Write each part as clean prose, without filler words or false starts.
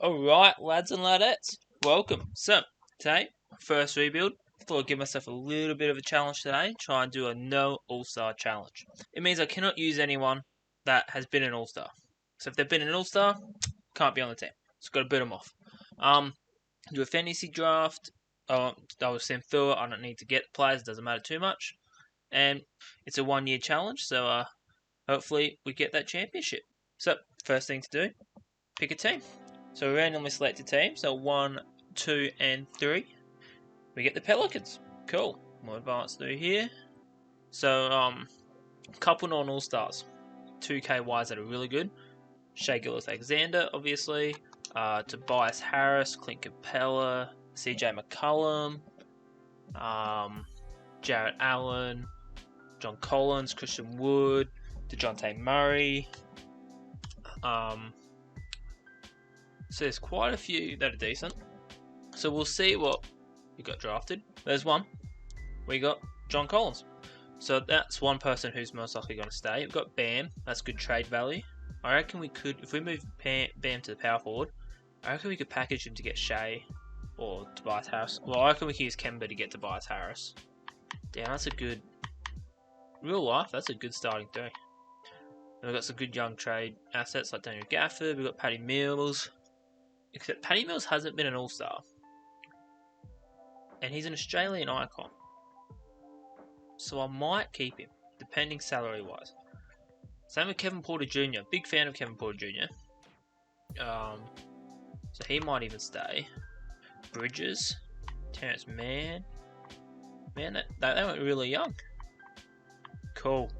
Alright, lads and ladettes, welcome. So, today, first rebuild. Thought I'd give myself a little bit of a challenge today, try and do a no All-Star challenge. It means I cannot use anyone that has been an All-Star. So if they've been an All-Star, can't be on the team. Just got to boot them off. Do a fantasy draft. I will send through it. I don't need to get players, it doesn't matter too much. And it's a 1 year challenge, so hopefully we get that championship. So, first thing to do, pick a team. So we randomly select a team. So 1, 2, and 3. We get the Pelicans. Cool. More advanced through here. So a couple non-all-stars. 2K-wise that are really good. Shai Gilgeous-Alexander, obviously. Tobias Harris, Clint Capella, CJ McCollum, Jarrett Allen, John Collins, Christian Wood, DeJounte Murray. So there's quite a few that are decent. So we'll see what we got drafted. There's one. We got John Collins. So that's one person who's most likely going to stay. We've got Bam. That's good trade value. I reckon we could, if we move Bam to the power forward, I reckon we could package him to get Shai or Tobias Harris. Well, I reckon we could use Kemba to get Tobias Harris. Damn, that's a good, real life, that's a good starting three. And we've got some good young trade assets like Daniel Gafford. We've got Patty Mills. Except Patty Mills hasn't been an all-star. And he's an Australian icon. So I might keep him, depending salary-wise. Same with Kevin Porter Jr. Big fan of Kevin Porter Jr. So he might even stay. Bridges. Terrence Mann. Man, they went really young. Cool.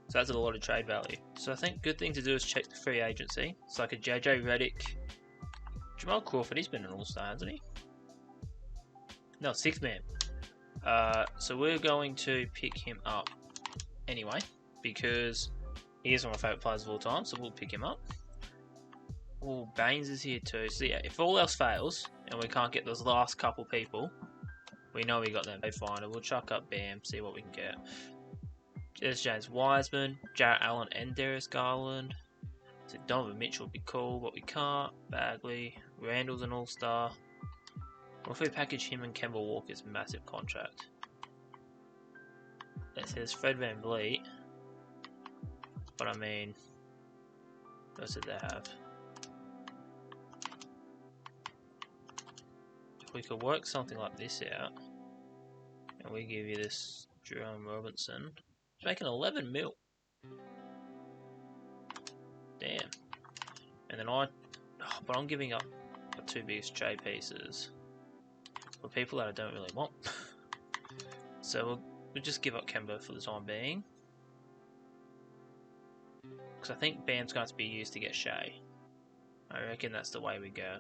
So that's a lot of trade value. So I think good thing to do is check the free agency. It's like a JJ Redick. Jamal Crawford, he's been an all-star, hasn't he? No, 6th man. So we're going to pick him up anyway, because he is one of my favourite players of all time, so we'll pick him up. Oh, Baines is here too. So yeah, if all else fails, and we can't get those last couple people, we know we got them. Finder. We'll chuck up Bam, see what we can get. There's James Wiseman, Jarrett Allen, and Darius Garland. So Donovan Mitchell would be cool, but we can't. Bagley, Randall's an all-star. What if we package him and Kemba Walker's massive contract? It says Fred VanVleet, but I mean, what else did they have? If we could work something like this out, and we give you this Jerome Robinson, it's making 11 mil. Damn. And then but I'm giving up the 2 biggest trade pieces for people that I don't really want. So we'll just give up Kemba for the time being. Because I think Bam's going to be used to get Shai. I reckon that's the way we go.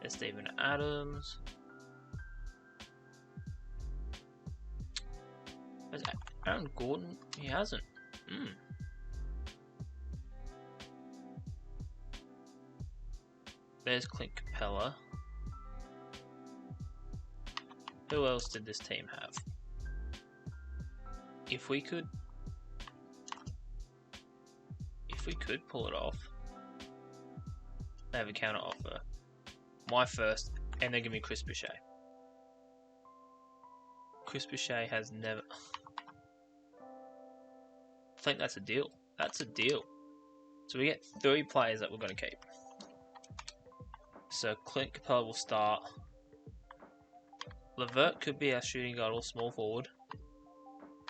There's Steven Adams. Has Aaron Gordon? He hasn't. There's Clint Capella. Who else did this team have? If we could pull it off, they have a counter offer. My first, and they give me Chris Boucher. Chris Boucher has never. I think that's a deal. That's a deal. So we get 3 players that we're going to keep. So Clint Capella will start. Levert could be our shooting guard or small forward.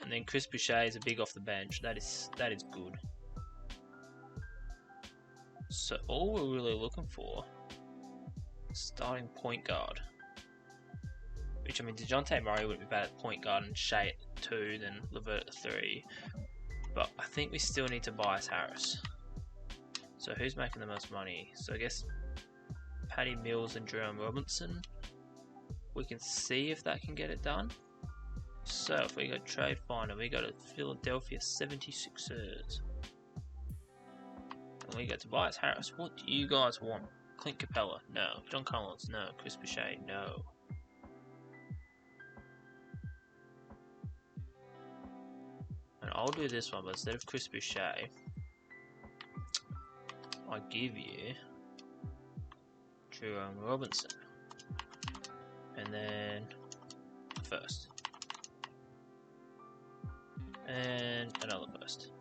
And then Chris Boucher is a big off the bench. That is good. So all we're really looking for is starting point guard. Which, I mean, DeJounte Murray wouldn't be bad at point guard and Shai at 2, then Levert at 3. But I think we still need Tobias Harris. So who's making the most money? So I guess Patty Mills and Jerome Robinson. We can see if that can get it done. So if we go trade finder, we go to Philadelphia 76ers. And we go to Tobias Harris. What do you guys want? Clint Capella? No. John Collins? No. Chris Boucher? No. And I'll do this one, but instead of Chris Boucher, I give you Jerome Robinson. And then first. And another first.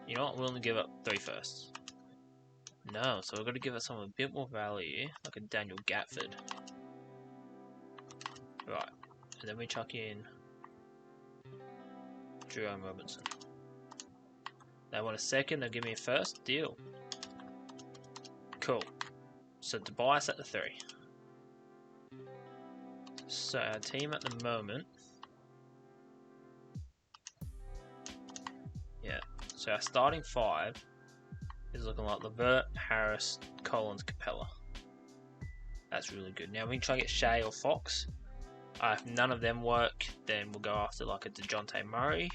You know what? We're willing to give up 3 firsts. No, so we've got to give us someone a bit more value, like a Daniel Gatford. Right, and then we chuck in Jerome Robinson. They want a second, they'll give me a first. Deal. Cool. So Tobias at the 3. So our team at the moment. Yeah. So our starting 5 is looking like Levert, Harris, Collins, Capella. That's really good. Now we can try and get Shea or Fox. If none of them work, then we'll go after like a DeJounte Murray.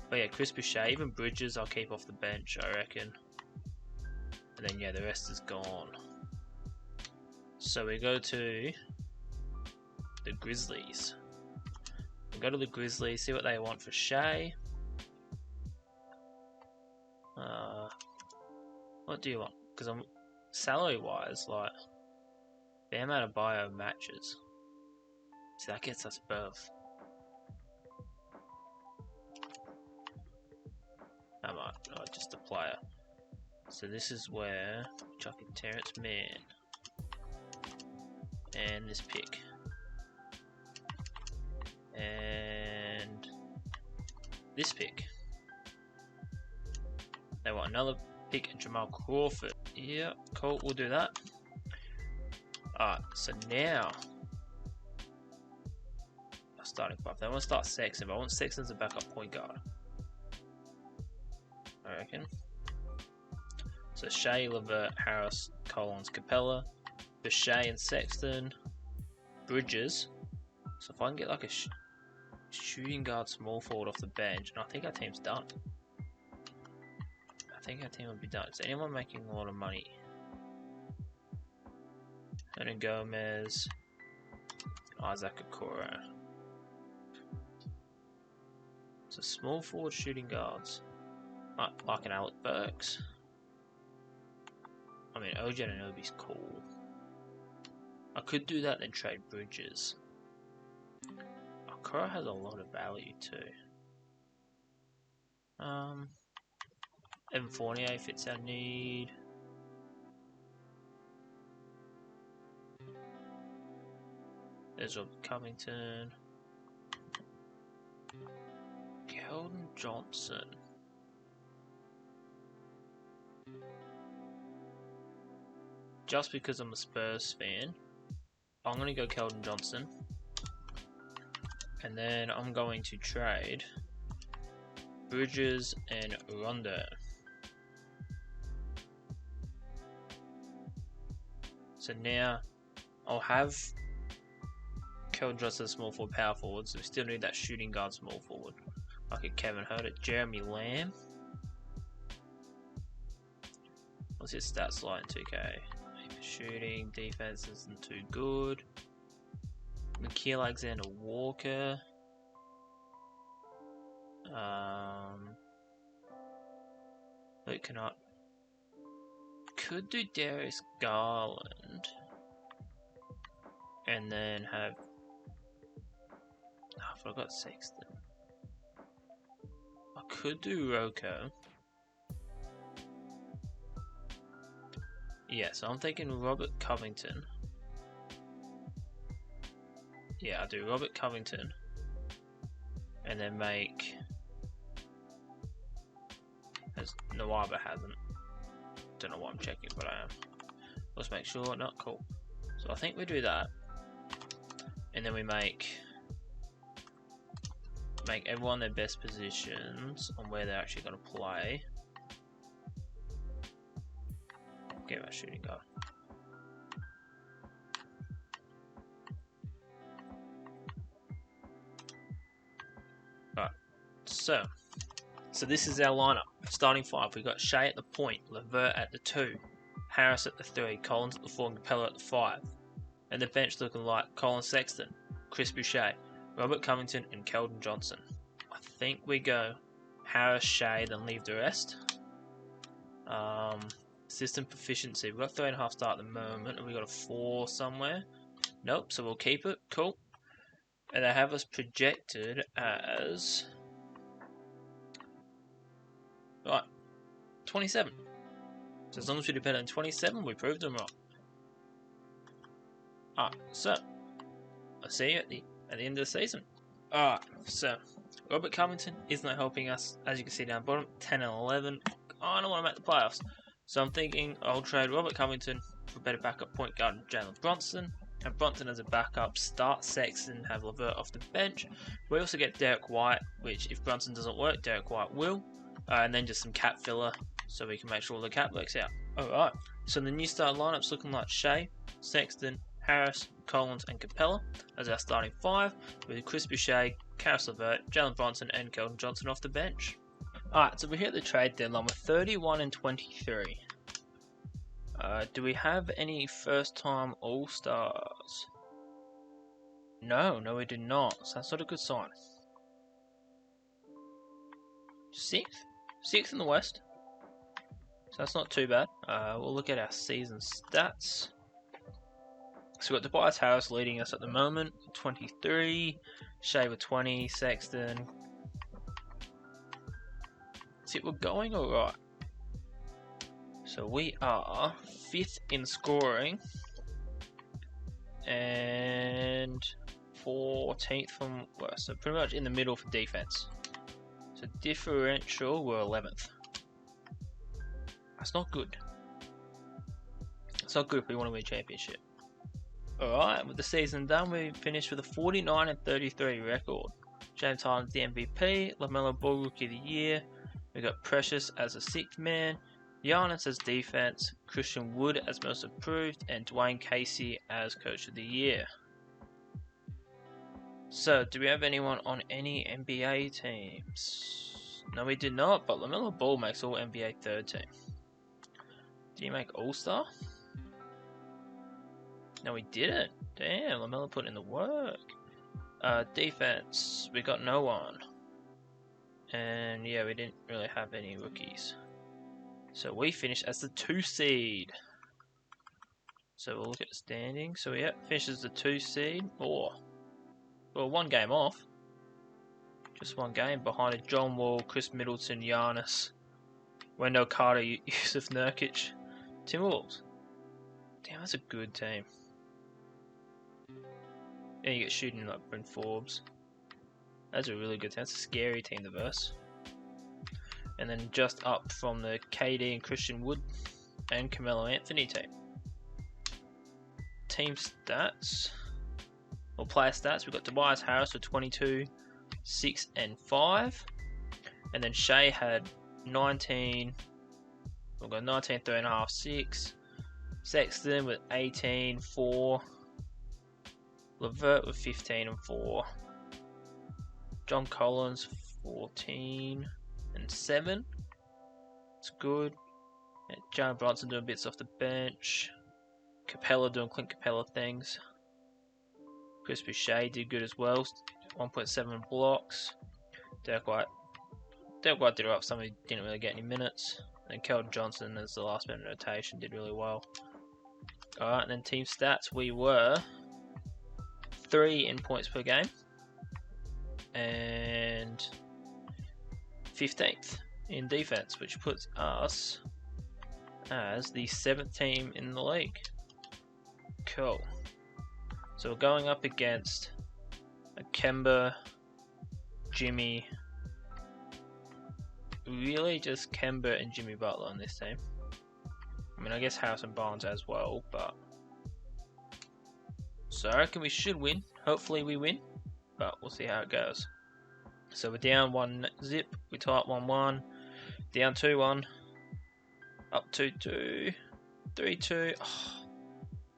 But yeah, Chris Boucher, even Bridges I'll keep off the bench, I reckon. And then yeah, the rest is gone. So we go to the Grizzlies. We go to the Grizzlies, see what they want for Shea. What do you want? Because I'm salary wise, like Bam Adebayo matches. So that gets us both. I might, just a player. So this is where chuck in Terrence Mann and this pick and this pick. They want another pick and Jamal Crawford. Yeah, cool. We'll do that. Alright, so now starting 5. They want to start Sexton, but I want Sexton as a backup point guard. I reckon. So Shea, Levert, Harris, Collins, Capella, Boucher and Sexton, Bridges. So if I can get like a shooting guard small forward off the bench, and I think our team's done. I think our team will be done. Is anyone making a lot of money? Hernan Gomez, Isaac Okoro. So small forward shooting guards. Like an Alec Burks. I mean, OJ Anunoby's cool. I could do that then trade Bridges. Okoro has a lot of value too. Evan Fournier fits our need. There's Robert Covington. Keldon Johnson. Just because I'm a Spurs fan, I'm going to go Keldon Johnson. And then I'm going to trade Bridges and Rondo. So now I'll have Keldon Johnson small forward, power forward, so we still need that shooting guard small forward. Like a Kevin Huerter, Jeremy Lamb. What's his stats like in 2K? Shooting, defense isn't too good. Nikhil Alexander Walker. Luke cannot. Could do Darius Garland. And then have. Oh, I forgot Sexton. I could do Rocco. Yeah, so I'm thinking Robert Covington. Yeah, I'll do Robert Covington. And then make... As Nawaba hasn't. Don't know why I'm checking, but I am. Let's make sure. Not cool. So I think we do that. And then we make everyone their best positions on where they're actually going to play. Get my shooting guard. Alright, so this is our lineup. Starting 5, we've got Shea at the point, Levert at the 2, Harris at the 3, Collins at the 4, and Capella at the 5. And the bench looking like Colin Sexton, Chris Boucher, Robert Covington, and Keldon Johnson. I think we go Harris, Shea, then leave the rest. System proficiency. We've got 3.5 star at the moment, and we got a 4 somewhere. Nope, so we'll keep it. Cool. And they have us projected as 27. So as long as we do better than 27, we proved them wrong. Alright, so I'll see you at the end of the season. Alright, so Robert Covington is not helping us, as you can see down bottom, 10 and 11. I don't want to make the playoffs. So I'm thinking I'll trade Robert Covington for better backup point guard Jalen Bronson. Have Bronson as a backup, start Sexton, have LeVert off the bench. We also get Derek White, which if Bronson doesn't work, Derek White will. And then just some cap filler so we can make sure the cap works out. Alright, so the new start lineup's looking like Shea, Sexton, Harris, Collins and Capella as our starting 5, with Chris Boucher, Caris LeVert, Jalen Bronson and Keldon Johnson off the bench. Alright, so we're here at the trade deadline with 31 and 23. Do we have any first time All-Stars? No, we do not, so that's not a good sign. 6th? 6th in the West. So that's not too bad. We'll look at our season stats. So we've got Tobias Harris leading us at the moment, 23. Shea with 20, Sexton. See, we're going alright. So we are 5th in scoring and 14th from worst. So pretty much in the middle for defense. So differential, we're 11th. That's not good. It's not good if we want to win a championship. Alright, with the season done, we finished with a 49 and 33 record. James Harden's the MVP, LaMelo Ball Rookie of the Year. We got Precious as a 6th man, Giannis as defense, Christian Wood as most improved, and Dwayne Casey as Coach of the Year. So, do we have anyone on any NBA teams? No, we did not, but LaMelo Ball makes all NBA 3rd team. Did he make All-Star? No, we didn't. Damn, LaMelo put in the work. Defense, we got no one. And yeah, we didn't really have any rookies. So we finished as the 2 seed. So we'll look at the standings. So yeah, finishes the 2 seed. Well, 1 game off. Just 1 game behind it. John Wall, Chris Middleton, Giannis, Wendell Carter, Yusuf Nurkic, Timberwolves. Damn, that's a good team. And you get shooting like Bryn Forbes. That's a really good team. That's a scary team to verse. And then just up from the KD and Christian Wood and Carmelo Anthony team. Team stats, or player stats, we've got Tobias Harris with 22, 6 and 5. And then Shea had 19, we've got 19, 3.5, 6. Sexton with 18, 4. LeVert with 15 and 4. John Collins 14 and 7. It's good. Jalen Bronson doing bits off the bench. Capella doing Clint Capella things. Chris Boucher did good as well. 1.7 blocks. Derek White did it up. Somebody didn't really get any minutes. And Keldon Johnson as the last minute rotation did really well. Alright, and then team stats, we were 3 in points per game and 15th in defense, which puts us as the 7th team in the league. Cool. So we're going up against Kemba, Jimmy, really just Kemba and Jimmy Butler on this team. I mean, I guess Harrison Barnes as well, but so I reckon we should win. Hopefully we win, but we'll see how it goes. So we're down 1 zip, we tie up 1-1, down 2-1, up 2-2, 3-2. Oh,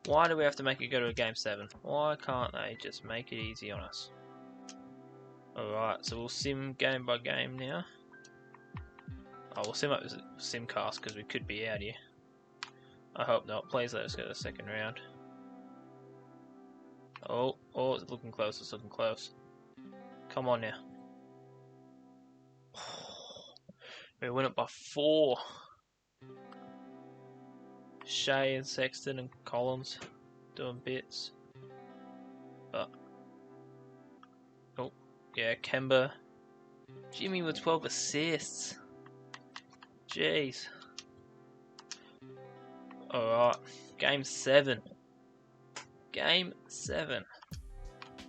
why do we have to make it go to a game 7? Why can't they just make it easy on us? Alright, so we'll sim game by game now. Oh, we'll sim up with Simcast because we could be out here. I hope not. Please let us go to the second round. Oh, it's looking close. It's looking close. Come on now. We win it by 4. Shea and Sexton and Collins doing bits. But oh yeah, Kemba. Jimmy with 12 assists. Jeez. Alright. Game 7. Game 7.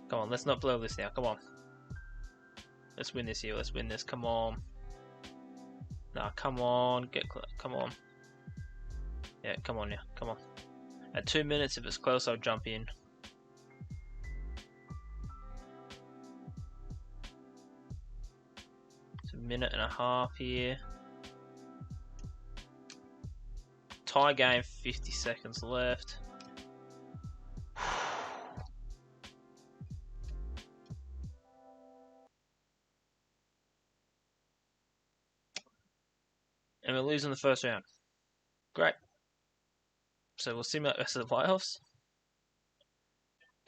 Come on, let's not blow this now. Come on. Let's win this here. Let's win this. Come on. Nah, come on. Come on. Yeah, come on now. Come on. At 2 minutes, if it's close, I'll jump in. It's a minute and a half here. Tie game, 50 seconds left. And we're losing the first round. Great. So we'll simulate the rest of the playoffs.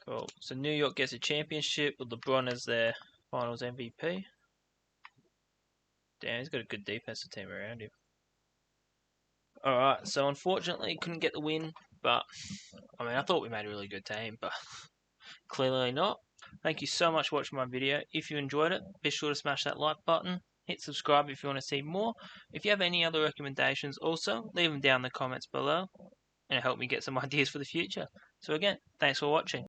Cool. So New York gets a championship with LeBron as their finals MVP. Damn, he's got a good defensive team around him. Alright, so unfortunately couldn't get the win, but I mean I thought we made a really good team, but clearly not. Thank you so much for watching my video. If you enjoyed it, be sure to smash that like button. Hit subscribe if you want to see more. If you have any other recommendations also, leave them down in the comments below and help me get some ideas for the future. So again, thanks for watching.